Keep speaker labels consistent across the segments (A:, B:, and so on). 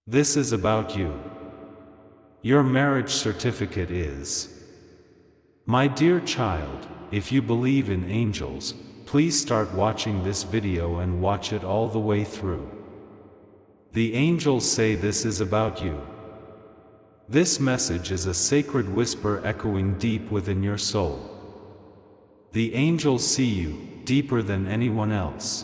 A: This is about you. Your marriage certificate is. My dear child, if you believe in angels, please start watching this video and watch it all the way through. The angels say this is about you. This message is a sacred whisper echoing deep within your soul. The angels see you, deeper than anyone else.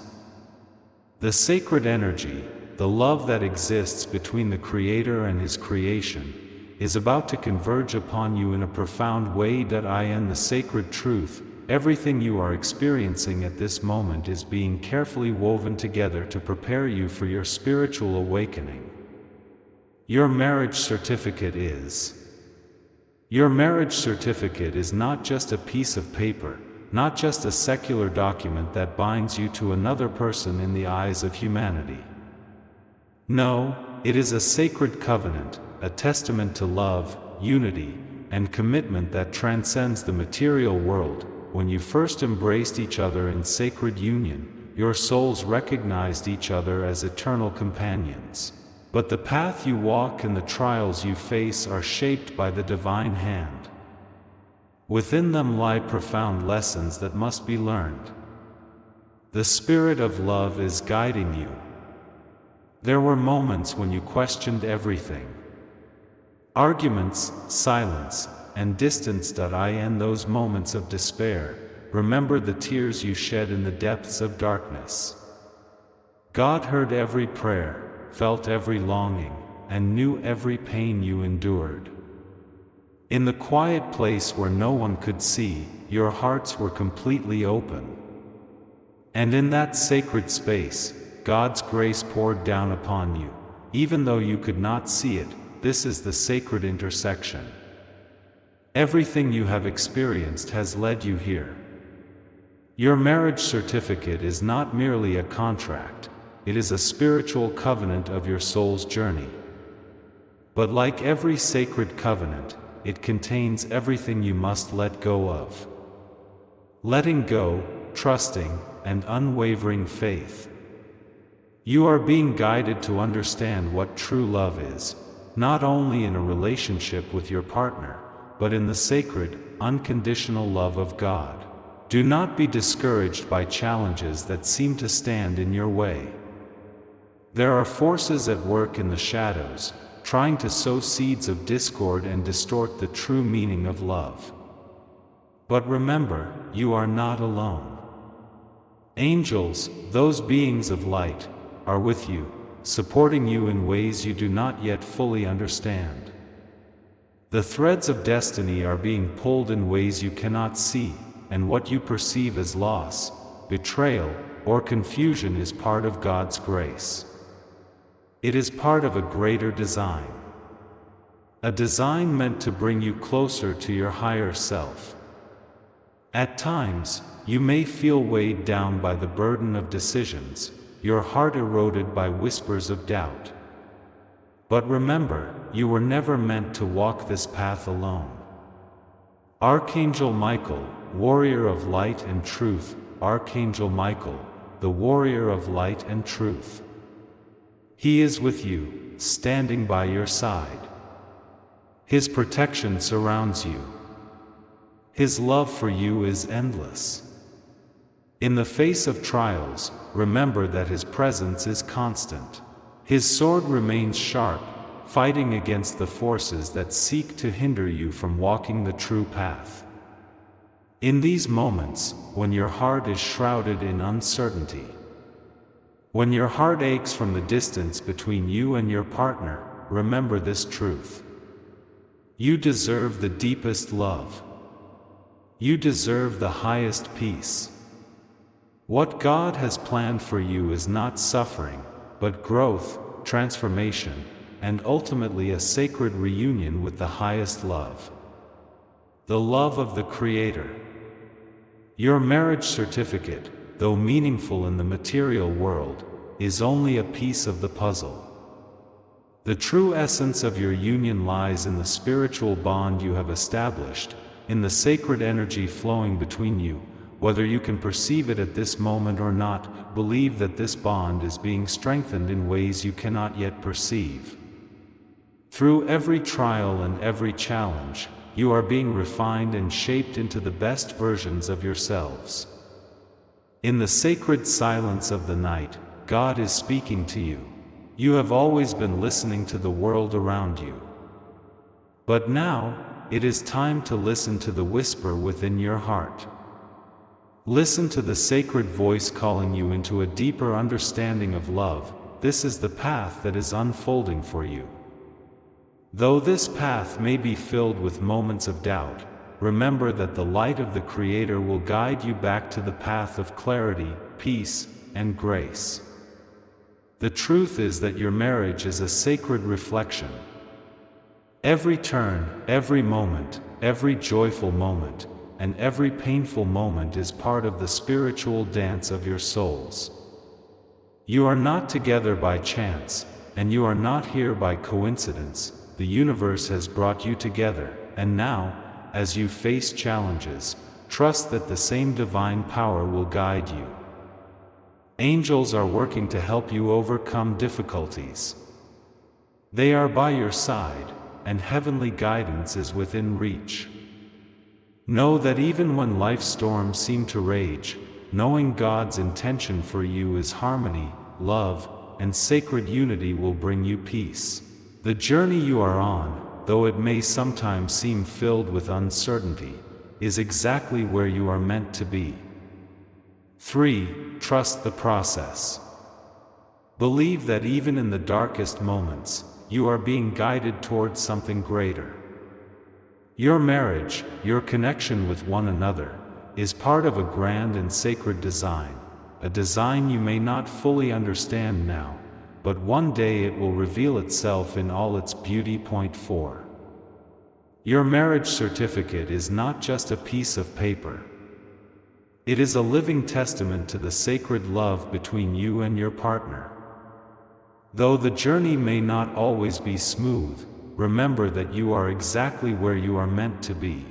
A: The sacred energy, the love that exists between the Creator and His creation, is about to converge upon you in a profound way. The sacred truth, everything you are experiencing at this moment is being carefully woven together to prepare you for your spiritual awakening. Your marriage certificate is. Your marriage certificate is not just a piece of paper, not just a secular document that binds you to another person in the eyes of humanity. No, it is a sacred covenant, a testament to love, unity, and commitment that transcends the material world. When you first embraced each other in sacred union, your souls recognized each other as eternal companions. But the path you walk and the trials you face are shaped by the divine hand. Within them lie profound lessons that must be learned. The Spirit of love is guiding you. There were moments when you questioned everything. Arguments, silence, and distance. In those moments of despair, remember the tears you shed in the depths of darkness. God heard every prayer, felt every longing, and knew every pain you endured. In the quiet place where no one could see, your hearts were completely open. And in that sacred space, God's grace poured down upon you, even though you could not see it. This is the sacred intersection. Everything you have experienced has led you here. Your marriage certificate is not merely a contract, it is a spiritual covenant of your soul's journey. But like every sacred covenant, it contains everything you must let go of. Letting go, trusting, and unwavering faith. You are being guided to understand what true love is, not only in a relationship with your partner, but in the sacred, unconditional love of God. Do not be discouraged by challenges that seem to stand in your way. There are forces at work in the shadows, trying to sow seeds of discord and distort the true meaning of love. But remember, you are not alone. Angels, those beings of light, are with you, supporting you in ways you do not yet fully understand. The threads of destiny are being pulled in ways you cannot see, and what you perceive as loss, betrayal, or confusion is part of God's grace. It is part of a greater design. A design meant to bring you closer to your higher self. At times, you may feel weighed down by the burden of decisions, your heart eroded by whispers of doubt. But remember, you were never meant to walk this path alone. Archangel Michael, warrior of light and truth, Archangel Michael, the warrior of light and truth. He is with you, standing by your side. His protection surrounds you. His love for you is endless. In the face of trials, remember that His presence is constant. His sword remains sharp, fighting against the forces that seek to hinder you from walking the true path. In these moments, when your heart is shrouded in uncertainty, when your heart aches from the distance between you and your partner, remember this truth. You deserve the deepest love. You deserve the highest peace. What God has planned for you is not suffering, but growth, transformation, and ultimately a sacred reunion with the highest love. The love of the Creator. Your marriage certificate, though meaningful in the material world, is only a piece of the puzzle. The true essence of your union lies in the spiritual bond you have established, in the sacred energy flowing between you. Whether you can perceive it at this moment or not, believe that this bond is being strengthened in ways you cannot yet perceive. Through every trial and every challenge, you are being refined and shaped into the best versions of yourselves. In the sacred silence of the night, God is speaking to you. You have always been listening to the world around you. But now, it is time to listen to the whisper within your heart. Listen to the sacred voice calling you into a deeper understanding of love. This is the path that is unfolding for you. Though this path may be filled with moments of doubt, remember that the light of the Creator will guide you back to the path of clarity, peace, and grace. The truth is that your marriage is a sacred reflection. Every turn, every moment, every joyful moment, and every painful moment is part of the spiritual dance of your souls. You are not together by chance, and you are not here by coincidence. The universe has brought you together, and now, as you face challenges, trust that the same divine power will guide you. Angels are working to help you overcome difficulties. They are by your side, and heavenly guidance is within reach. Know that even when life's storms seem to rage, knowing God's intention for you is harmony, love, and sacred unity will bring you peace. The journey you are on, though it may sometimes seem filled with uncertainty, is exactly where you are meant to be. 3. Trust the process. Believe that even in the darkest moments, you are being guided towards something greater. Your marriage, your connection with one another, is part of a grand and sacred design, a design you may not fully understand now, but one day it will reveal itself in all its beauty. Point 4. Your marriage certificate is not just a piece of paper. It is a living testament to the sacred love between you and your partner. Though the journey may not always be smooth, remember that you are exactly where you are meant to be.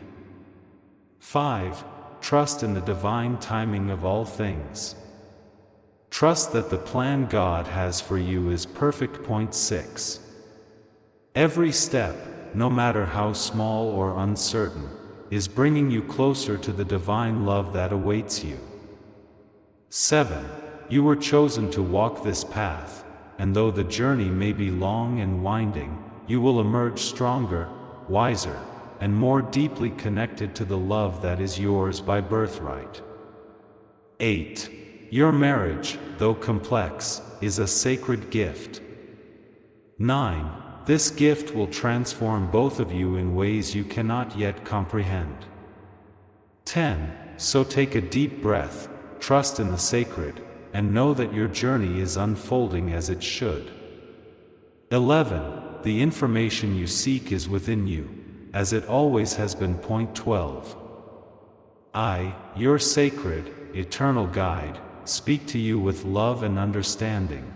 A: 5. Trust in the divine timing of all things. Trust that the plan God has for you is perfect. Point 6. Every step, no matter how small or uncertain, is bringing you closer to the divine love that awaits you. 7. You were chosen to walk this path, and though the journey may be long and winding, you will emerge stronger, wiser, and more deeply connected to the love that is yours by birthright. 8. Your marriage, though complex, is a sacred gift. 9. This gift will transform both of you in ways you cannot yet comprehend. 10. So take a deep breath, trust in the sacred, and know that your journey is unfolding as it should. 11. The information you seek is within you, as it always has been. Point 12. I, your sacred, eternal guide, speak to you with love and understanding.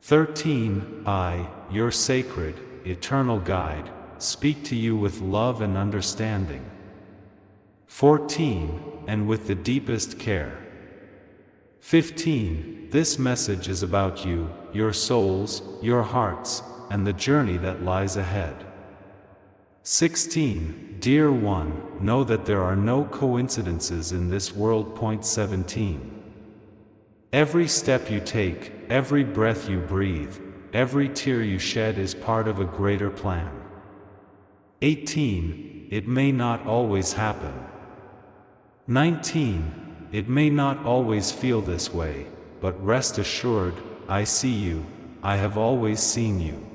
A: 13. I, your sacred, eternal guide, speak to you with love and understanding. 14. And with the deepest care. 15. This message is about you, your souls, your hearts, and the journey that lies ahead. 16. Dear one, know that there are no coincidences in this world. Point 17. Every step you take, every breath you breathe, every tear you shed is part of a greater plan. 18. It may not always happen. 19. It may not always feel this way, but rest assured, I see you, I have always seen you.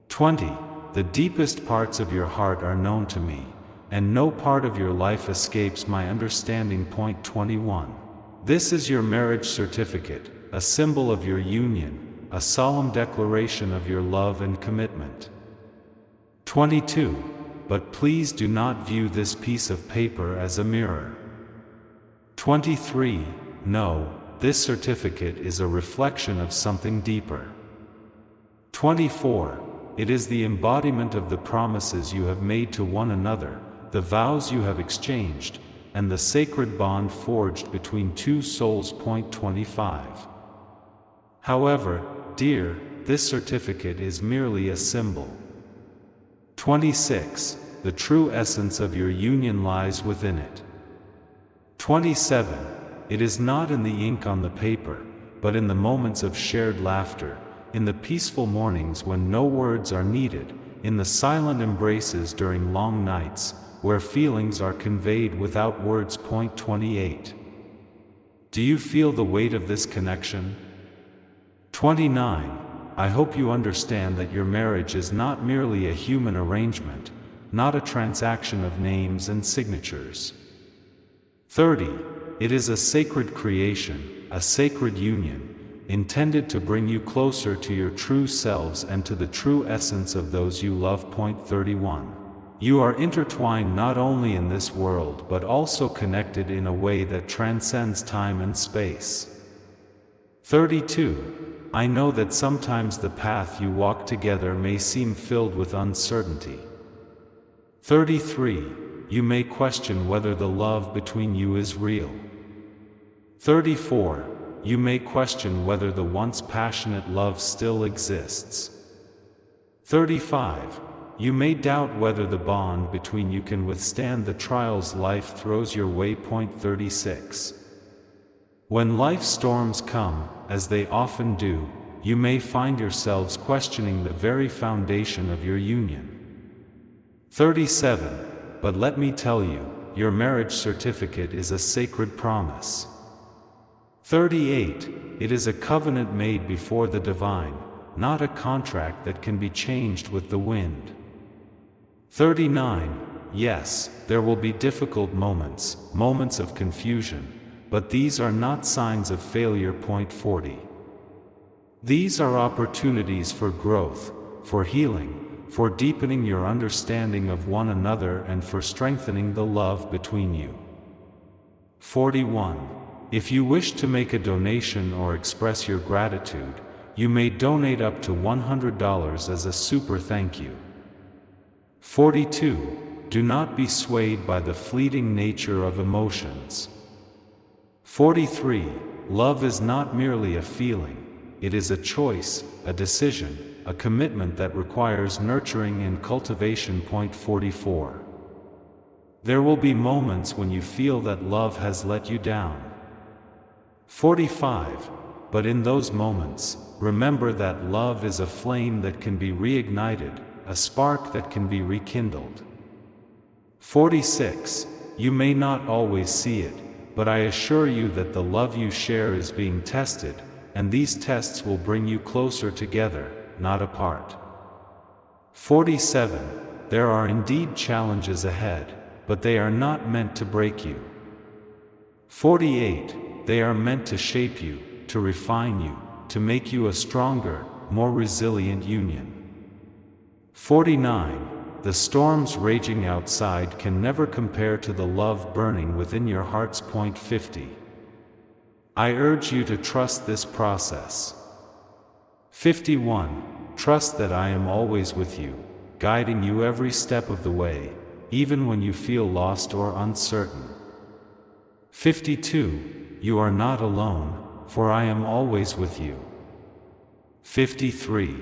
A: 20. The deepest parts of your heart are known to me, and no part of your life escapes my understanding. Point 21. This is your marriage certificate, a symbol of your union, a solemn declaration of your love and commitment. 22. But please do not view this piece of paper as a mirror. 23. No, this certificate is a reflection of something deeper. 24. It is the embodiment of the promises you have made to one another, the vows you have exchanged, and the sacred bond forged between two souls. Point 25. However, dear, this certificate is merely a symbol. 26. The true essence of your union lies within it. 27. It is not in the ink on the paper, but in the moments of shared laughter, in the peaceful mornings when no words are needed, in the silent embraces during long nights, where feelings are conveyed without words. 28. Do you feel the weight of this connection? 29. I hope you understand that your marriage is not merely a human arrangement, not a transaction of names and signatures. 30. It is a sacred creation, a sacred union, intended to bring you closer to your true selves and to the true essence of those you love. 31. You are intertwined not only in this world but also connected in a way that transcends time and space. 32. I know that sometimes the path you walk together may seem filled with uncertainty. 33. You may question whether the love between you is real. 34. You may question whether the once passionate love still exists. 35. You may doubt whether the bond between you can withstand the trials life throws your way. 36. When life's storms come, as they often do, you may find yourselves questioning the very foundation of your union. 37. But let me tell you, your marriage certificate is a sacred promise. 38. It is a covenant made before the divine, not a contract that can be changed with the wind. 39. Yes, there will be difficult moments, moments of confusion, but these are not signs of failure. 40. These are opportunities for growth, for healing, for deepening your understanding of one another and for strengthening the love between you. 41. If you wish to make a donation or express your gratitude, you may donate up to $100 as a super thank you. 42. Do not be swayed by the fleeting nature of emotions. 43. Love is not merely a feeling. It is a choice, a decision, a commitment that requires nurturing and cultivation. 44. There will be moments when you feel that love has let you down. 45. But in those moments, remember that love is a flame that can be reignited, a spark that can be rekindled. 46. You may not always see it, but I assure you that the love you share is being tested, and these tests will bring you closer together, not apart. 47. There are indeed challenges ahead, but they are not meant to break you. 48. They are meant to shape you, to refine you, to make you a stronger, more resilient union. 49. The storms raging outside can never compare to the love burning within your hearts. 50. I urge you to trust this process. 51. Trust that I am always with you, guiding you every step of the way, even when you feel lost or uncertain. 52. You are not alone, for I am always with you. 53.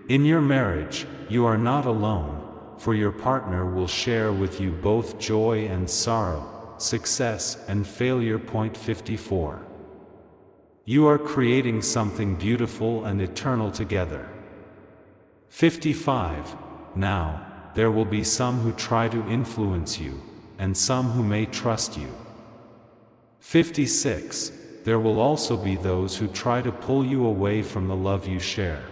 A: In your marriage, you are not alone, for your partner will share with you both joy and sorrow, success and failure. 54. You are creating something beautiful and eternal together. 55. Now, there will be some who try to influence you, and some who may trust you. 56. There will also be those who try to pull you away from the love you share.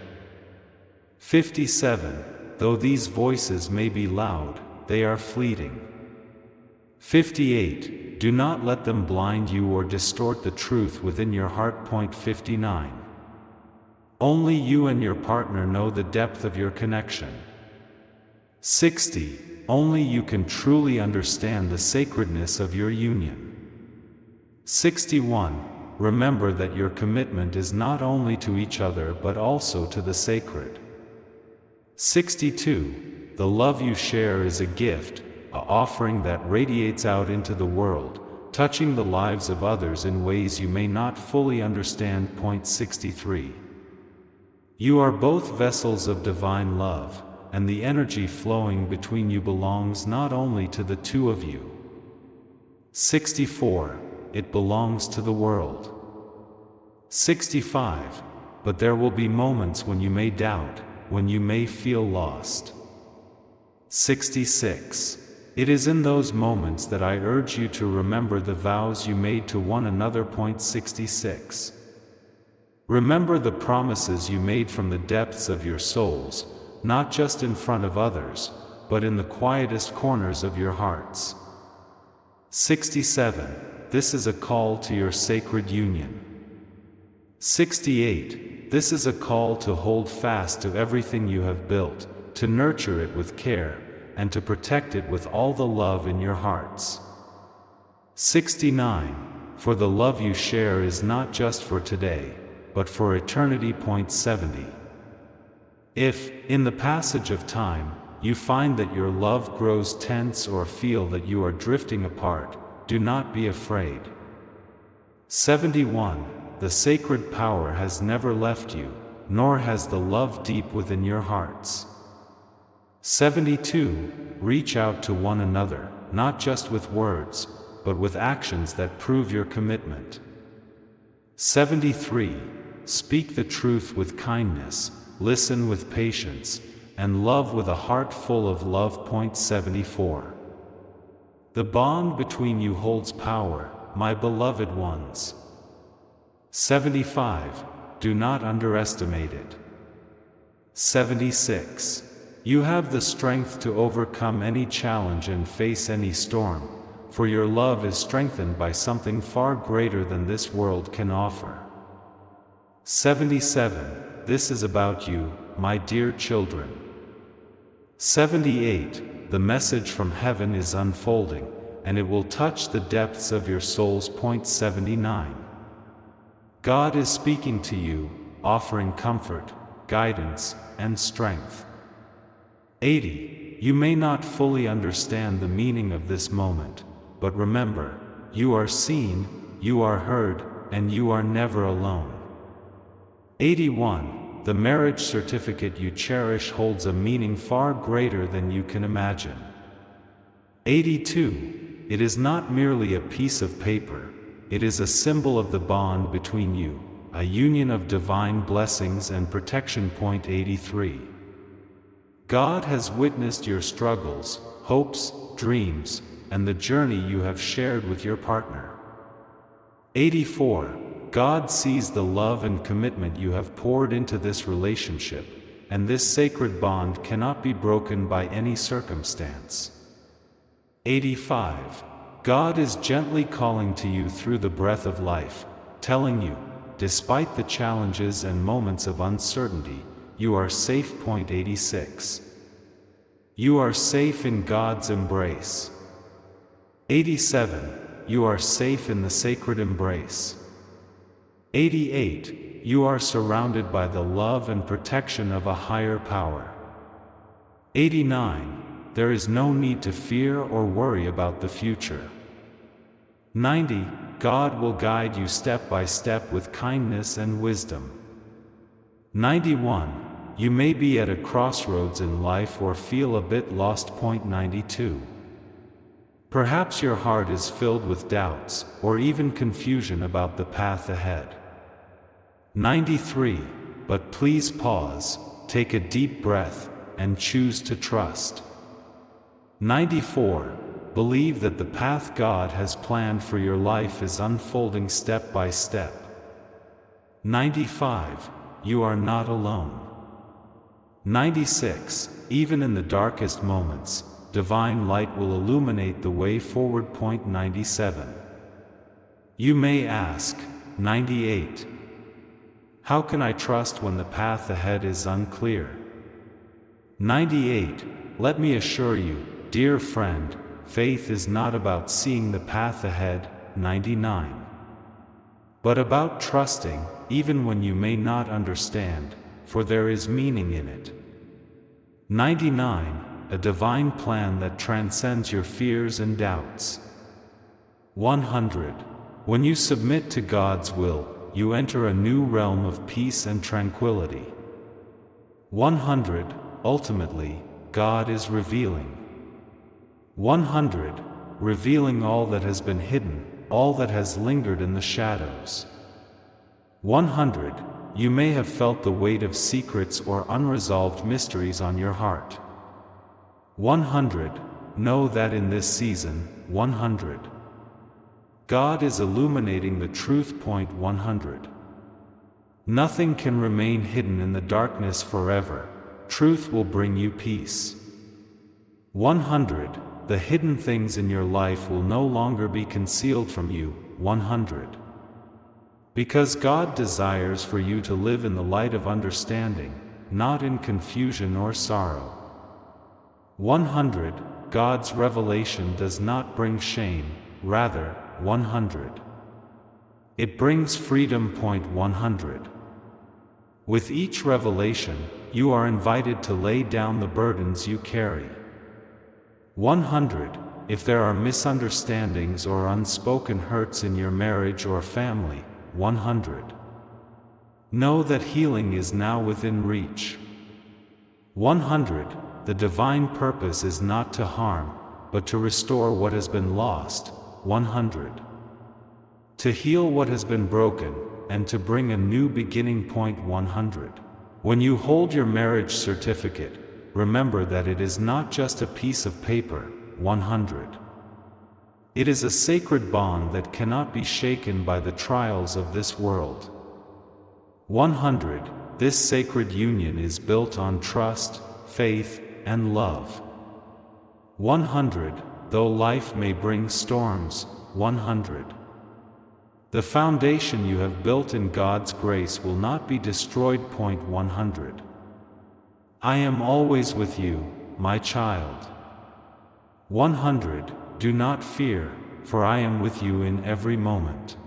A: 57. Though these voices may be loud, they are fleeting. 58. Do not let them blind you or distort the truth within your heart. 59. Only you and your partner know the depth of your connection. 60. Only you can truly understand the sacredness of your union. 61. Remember that your commitment is not only to each other but also to the sacred. 62. The love you share is a gift, an offering that radiates out into the world, touching the lives of others in ways you may not fully understand. 63. You are both vessels of divine love, and the energy flowing between you belongs not only to the two of you. 64. It belongs to the world. 65. But there will be moments when you may doubt, when you may feel lost. 66. It is in those moments that I urge you to remember the vows you made to one another. 66. Remember the promises you made from the depths of your souls, not just in front of others, but in the quietest corners of your hearts. 67. This is a call to your sacred union. 68. This is a call to hold fast to everything you have built, to nurture it with care, and to protect it with all the love in your hearts. 69. For the love you share is not just for today, but for eternity. 70. If, in the passage of time, you find that your love grows tense or feel that you are drifting apart, do not be afraid. 71. The sacred power has never left you, nor has the love deep within your hearts. 72. Reach out to one another, not just with words, but with actions that prove your commitment. 73. Speak the truth with kindness, listen with patience, and love with a heart full of love. 74. The bond between you holds power, my beloved ones. 75. Do not underestimate it. 76. You have the strength to overcome any challenge and face any storm, for your love is strengthened by something far greater than this world can offer. 77. This is about you, my dear children. 78. The message from heaven is unfolding, and it will touch the depths of your souls. 79. God is speaking to you, offering comfort, guidance, and strength. 80. You may not fully understand the meaning of this moment, but remember, you are seen, you are heard, and you are never alone. 81. The marriage certificate you cherish holds a meaning far greater than you can imagine. 82. It is not merely a piece of paper, it is a symbol of the bond between you, a union of divine blessings and protection. 83. God has witnessed your struggles, hopes, dreams, and the journey you have shared with your partner. 84. God sees the love and commitment you have poured into this relationship, and this sacred bond cannot be broken by any circumstance. 85. God is gently calling to you through the breath of life, telling you, despite the challenges and moments of uncertainty, you are safe. 86. You are safe in God's embrace. 87. You are safe in the sacred embrace. 88. You are surrounded by the love and protection of a higher power. 89. There is no need to fear or worry about the future. 90. God will guide you step by step with kindness and wisdom. 91. You may be at a crossroads in life or feel a bit lost. 92. Perhaps your heart is filled with doubts or even confusion about the path ahead. 93. But please pause, take a deep breath, and choose to trust. 94. Believe that the path God has planned for your life is unfolding step by step. 95. You are not alone. 96. Even in the darkest moments, divine light will illuminate the way forward. 97. You may ask, 98. How can I trust when the path ahead is unclear? 98. Let me assure you, dear friend, faith is not about seeing the path ahead. 99. But about trusting, even when you may not understand, for there is meaning in it. 99. A divine plan that transcends your fears and doubts. 100. When you submit to God's will, you enter a new realm of peace and tranquility. 100. Ultimately, God is revealing. 100. Revealing all that has been hidden, all that has lingered in the shadows. 100. You may have felt the weight of secrets or unresolved mysteries on your heart. 100. Know that in this season, 100. God is illuminating the truth. 100. Nothing can remain hidden in the darkness forever. Truth will bring you peace. 100. The hidden things in your life will no longer be concealed from you. 100. Because God desires for you to live in the light of understanding, not in confusion or sorrow. 100. God's revelation does not bring shame, rather, 100. It brings freedom. 100. With each revelation, you are invited to lay down the burdens you carry. 100. If there are misunderstandings or unspoken hurts in your marriage or family, 100. Know that healing is now within reach. 100. The divine purpose is not to harm, but to restore what has been lost. 100. To heal what has been broken, and to bring a new beginning. 100. When you hold your marriage certificate, remember that it is not just a piece of paper. 100. It is a sacred bond that cannot be shaken by the trials of this world. 100. This sacred union is built on trust, faith, and love. 100. Though life may bring storms, 100. The foundation you have built in God's grace will not be destroyed. 100. I am always with you, my child. 100. Do not fear, for I am with you in every moment.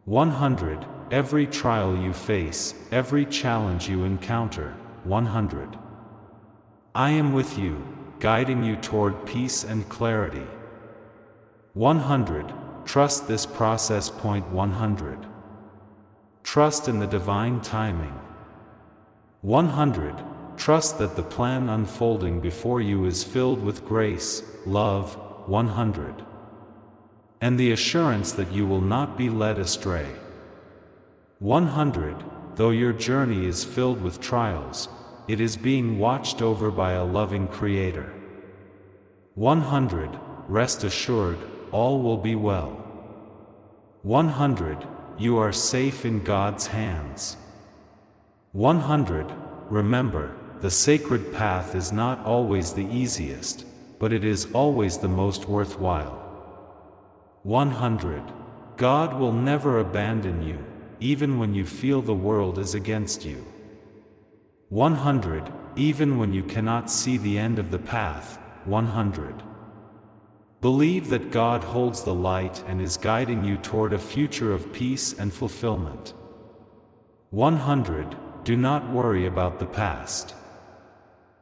A: 100. Every trial you face, every challenge you encounter, 100. I am with you, guiding you toward peace and clarity. 100. Trust this process. 100. Trust in the divine timing. 100. Trust that the plan unfolding before you is filled with grace, love. 100. And the assurance that you will not be led astray. 100. Though your journey is filled with trials, it is being watched over by a loving Creator. 100. Rest assured, all will be well. 100. You are safe in God's hands. 100. Remember, the sacred path is not always the easiest, but it is always the most worthwhile. 100. God will never abandon you, even when you feel the world is against you. 100. Even when you cannot see the end of the path. 100. Believe that God holds the light and is guiding you toward a future of peace and fulfillment. 100. Do not worry about the past.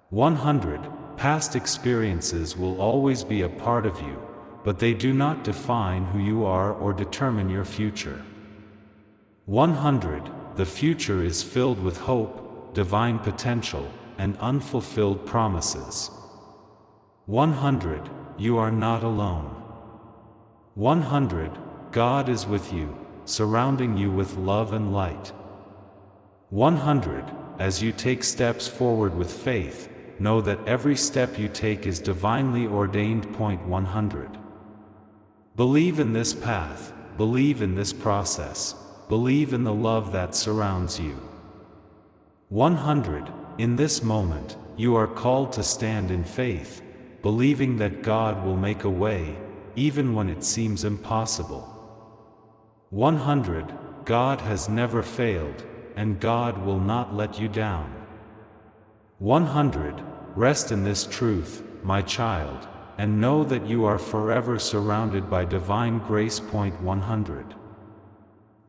A: 100. Past experiences will always be a part of you, but they do not define who you are or determine your future. 100. The future is filled with hope, divine potential, and unfulfilled promises. 100. You are not alone. 100. God is with you, surrounding you with love and light. 100. As you take steps forward with faith, know that every step you take is divinely ordained. 100. Believe in this path, believe in this process, believe in the love that surrounds you. 100. In this moment, you are called to stand in faith, believing that God will make a way, even when it seems impossible. 100. God has never failed, and God will not let you down. 100. Rest in this truth, my child, and know that you are forever surrounded by divine grace. 100.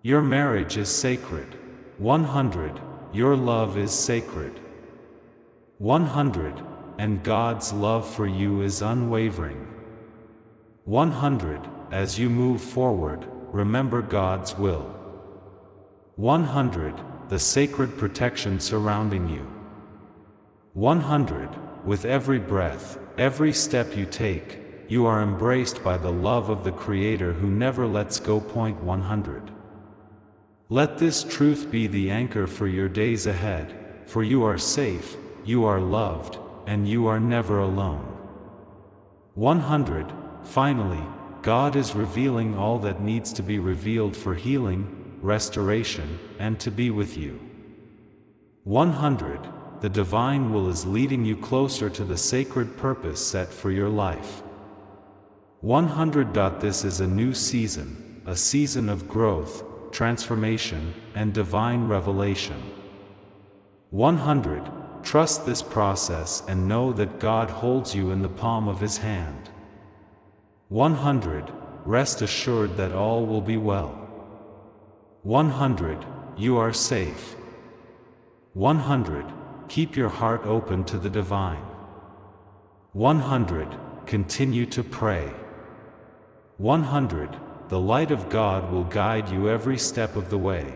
A: Your marriage is sacred. 100. Your love is sacred. 100. And God's love for you is unwavering. 100. As you move forward, remember God's will. 100. The sacred protection surrounding you. 100. With every breath, every step you take, you are embraced by the love of the Creator who never lets go. 100. Let this truth be the anchor for your days ahead, for you are safe, you are loved, and you are never alone. 100. Finally, God is revealing all that needs to be revealed for healing, restoration, and to be with you. 100. The divine will is leading you closer to the sacred purpose set for your life. 100. This is a new season, a season of growth, transformation, and divine revelation. 100. Trust this process and know that God holds you in the palm of His hand. 100. Rest assured that all will be well. 100. You are safe. 100. Keep your heart open to the divine. 100. Continue to pray. 100. The light of God will guide you every step of the way.